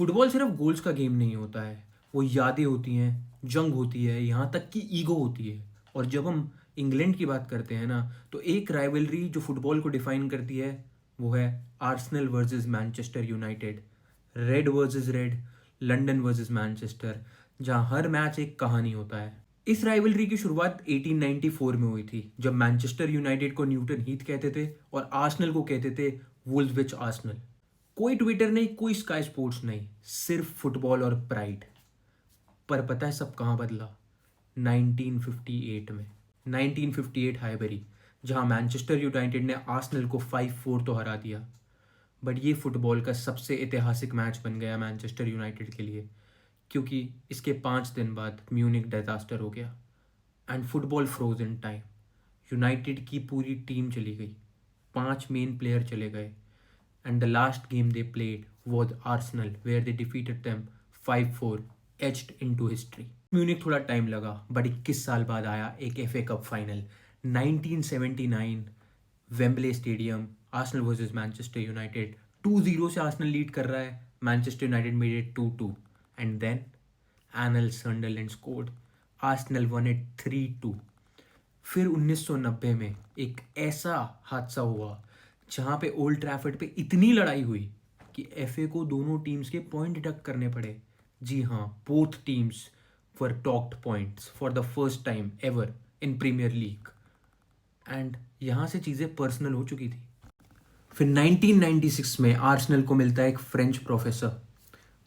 Football सिर्फ goals का game नहीं होता है। वो यादें होती हैं, जंग होती है, यहाँ तक कि ईगो होती है। और जब हम इंग्लैंड की बात करते हैं ना, तो एक राइवलरी जो फुटबॉल को डिफाइन करती है वो है Arsenal versus Manchester United. Red versus red, London versus Manchester, जहाँ हर मैच एक कहानी होता है। इस राइवलरी की शुरुआत 1894 में हुई थी, जब मैनचेस्टर यूनाइटेड को न्यूटन हीथ कहते थे और आर्सेनल को कहते थे वुल्व्सविच आर्सेनल। कोई ट्विटर नहीं, कोई स्काई स्पोर्ट्स नहीं, सिर्फ फुटबॉल और प्राइड। पर पता है सब कहाँ बदला? 1958 में। 1958 हाईबरी, जहाँ मैनचेस्टर यूनाइटेड ने आर्सेनल को 5-4 तो हरा दिया। बट ये फुटबॉल का सबसे ऐतिहासिक मैच बन गया मैनचेस्टर यूनाइटेड के लिए, क्योंकि इसके 5 दिन बाद म्यूनिक डिजास्टर हो गया and football froze in time. United की पूरी टीम चली गई, 5 मेन प्लेयर चले गए, and the last game they played was Arsenal, where they defeated them 5-4, etched into history. Munich थोड़ा टाइम लगा, बट 21 साल बाद आया एक FA cup final. 1979 Wembley stadium, Arsenal versus Manchester United. 2-0 से आर्सेनल लीड कर रहा है, Manchester United made it 2-2 and then एनल Sunderland scored, Arsenal won it 3-2। फिर 1990 में एक ऐसा हादसा हुआ जहाँ पे ओल्ड ट्रैफर्ड पे इतनी लड़ाई हुई कि FA को दोनों टीम्स के पॉइंट डिडक्ट करने पड़े। जी हाँ, both teams were docked points for the first time ever in Premier League. And यहाँ से चीज़ें पर्सनल हो चुकी थी। फिर 1996 में आर्सेनल को मिलता है एक फ्रेंच प्रोफेसर,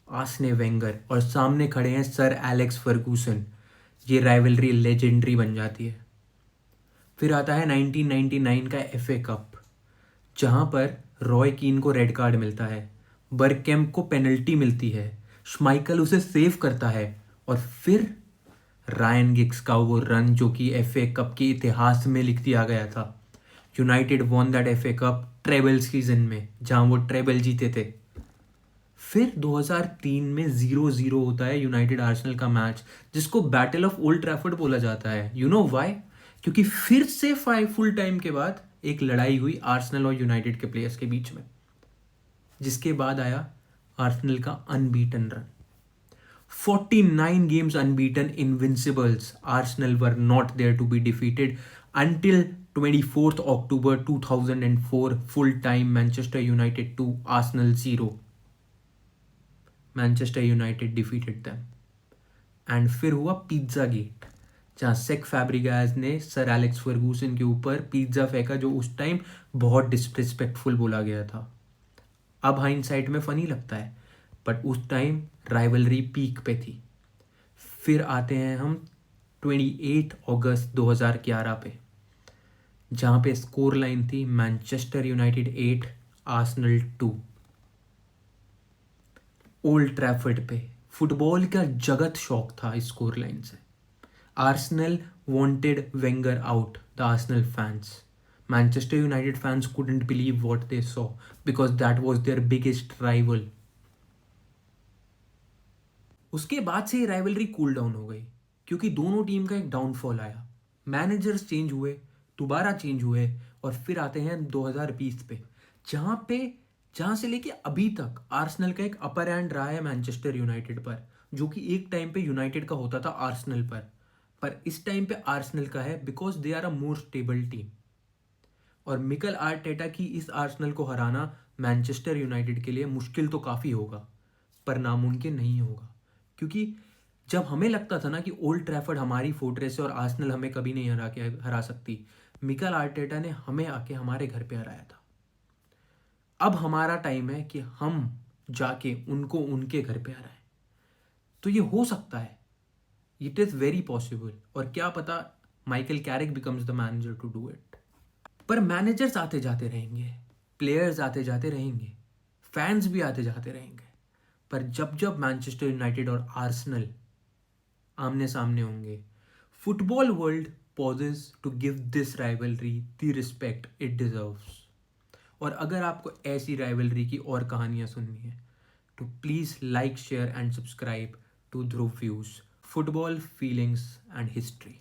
आर्सेने वेंगर, और सामने खड़े हैं सर एलेक्स फर्गूसन। ये राइवलरी लेजेंडरी बन जाती है। फिर आता है 1999 का FA कप, जहाँ पर रॉय कीन को रेड कार्ड मिलता है, बर्गकैम्प को पेनल्टी मिलती है, श्माइकल उसे सेव करता है, और फिर रायन गिग्स का वो रन जो कि FA कप के इतिहास में लिख दिया गया था। United won that FA cup treble season में, जहाँ वो ट्रेबल जीते थे। फिर 2003 में 0-0 होता है यूनाइटेड आर्सेनल का मैच, जिसको बैटल ऑफ ओल्ड ट्रैफर्ड बोला जाता है। You know why? क्योंकि फिर से 5 फुल टाइम के बाद एक लड़ाई हुई आर्सेनल और यूनाइटेड के प्लेयर्स के बीच में, जिसके बाद आया आर्सेनल का unbeaten run. 49 games unbeaten, invincibles. Arsenal were not there to be defeated until 24th October 2004, full time Manchester United 2, Arsenal 0. Manchester United defeated them. And फिर हुआ पिज्ज़ा गेट, जहाँ सेक फैब्रिगास ने सर एलेक्स फर्गूसन के ऊपर pizza फेंका, जो उस time बहुत डिसरिस्पेक्टफुल बोला गया था। अब हाइंडसाइट में फ़नी लगता है, बट उस टाइम राइवलरी पीक पे थी। फिर आते हैं हम 28 अगस्त 2011 पे, जहाँ पे स्कोर लाइन थी Manchester United 8, Arsenal 2। Old Trafford पे फुटबॉल का जगत शौक था इस स्कोर लाइन से। Arsenal wanted Wenger out, the Arsenal fans. Manchester United fans couldn't believe what they saw because that was their biggest rival. उसके बाद से ये राइवलरी कूल डाउन हो गई, क्योंकि दोनों टीम का एक डाउनफॉल आया। मैनेजर्स चेंज हुए, दोबारा चेंज हुए, और फिर आते हैं 2020 पे, जहाँ से लेके अभी तक आर्सेनल का एक अपर हैंड रहा है मैनचेस्टर यूनाइटेड पर, जो कि एक टाइम पे यूनाइटेड का होता था आर्सेनल पर इस टाइम पे आर्सेनल का है, because they are a more stable team. और मिकेल आर्टेटा की इस आर्सेनल को हराना मैनचेस्टर यूनाइटेड के लिए मुश्किल तो काफ़ी होगा, पर नामुमकिन नहीं होगा। क्योंकि जब हमें लगता था ना कि ओल्ड ट्रैफर्ड हमारी फोर्ट्रेस है और आर्सेनल हमें कभी नहीं हरा सकती, मिकेल आर्टेटा ने हमें आके हमारे घर पे हराया था। अब हमारा टाइम है कि हम जाके उनको उनके घर पे हराएं। तो ये हो सकता है, इट इज़ वेरी पॉसिबल, और क्या पता Michael Carrick becomes the manager to do it. पर मैनेजर्स आते जाते रहेंगे, प्लेयर्स आते जाते रहेंगे, फैंस भी आते जाते रहेंगे, पर जब जब मैनचेस्टर यूनाइटेड और आर्सेनल आमने सामने होंगे, football world pauses to give this rivalry the respect it deserves. और अगर आपको ऐसी राइवलरी की और कहानियाँ सुननी है, तो please like, share and subscribe to Dhruv views, football, feelings and history.